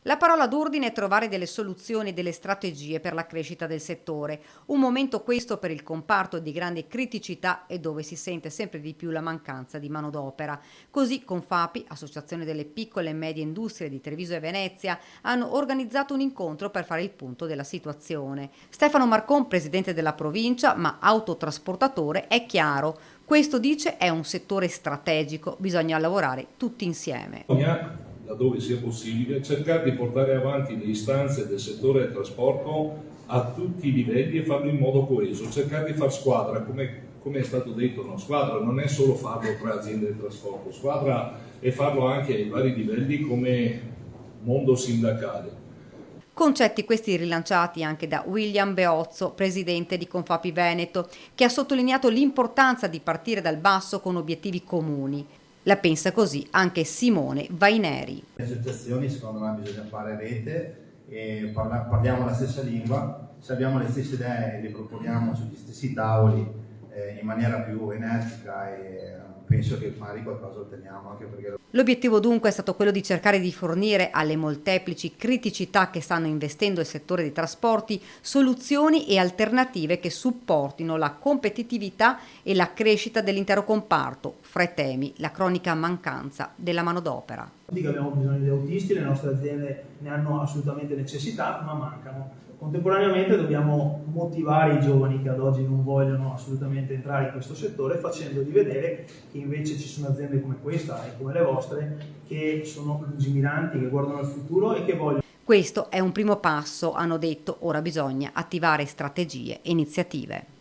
La parola d'ordine è trovare delle soluzioni e delle strategie per la crescita del settore. Un momento questo per il comparto di grande criticità e dove si sente sempre di più la mancanza di manodopera. Così Confapi, Associazione delle piccole e medie industrie di Treviso e Venezia, hanno organizzato un incontro per fare il punto della situazione. Stefano Marcon, presidente della provincia, ma autotrasportatore, è chiaro. Questo, dice, è un settore strategico, bisogna lavorare tutti insieme. Laddove sia possibile, cercare di portare avanti le istanze del settore del trasporto a tutti i livelli e farlo in modo coeso, cercare di far squadra, come è stato detto, no? Squadra non è solo farlo tra aziende del trasporto, squadra è farlo anche ai vari livelli come mondo sindacale. Concetti questi rilanciati anche da William Beozzo, presidente di Confapi Veneto, che ha sottolineato l'importanza di partire dal basso con obiettivi comuni. La pensa così anche Simone Vaineri. Le associazioni secondo me bisogna fare rete e parliamo la stessa lingua, se abbiamo le stesse idee e le proponiamo sugli stessi tavoli in maniera più energica e penso che magari qualcosa otteniamo anche perché... L'obiettivo dunque è stato quello di cercare di fornire alle molteplici criticità che stanno investendo il settore dei trasporti soluzioni e alternative che supportino la competitività e la crescita dell'intero comparto, fra i temi la cronica mancanza della manodopera. Abbiamo bisogno di autisti, le nostre aziende ne hanno assolutamente necessità, ma mancano. Contemporaneamente dobbiamo motivare i giovani che ad oggi non vogliono assolutamente entrare in questo settore, facendogli vedere che invece ci sono aziende come questa e come le vostre che sono lungimiranti, che guardano al futuro e che vogliono. Questo è un primo passo, hanno detto, ora bisogna attivare strategie e iniziative.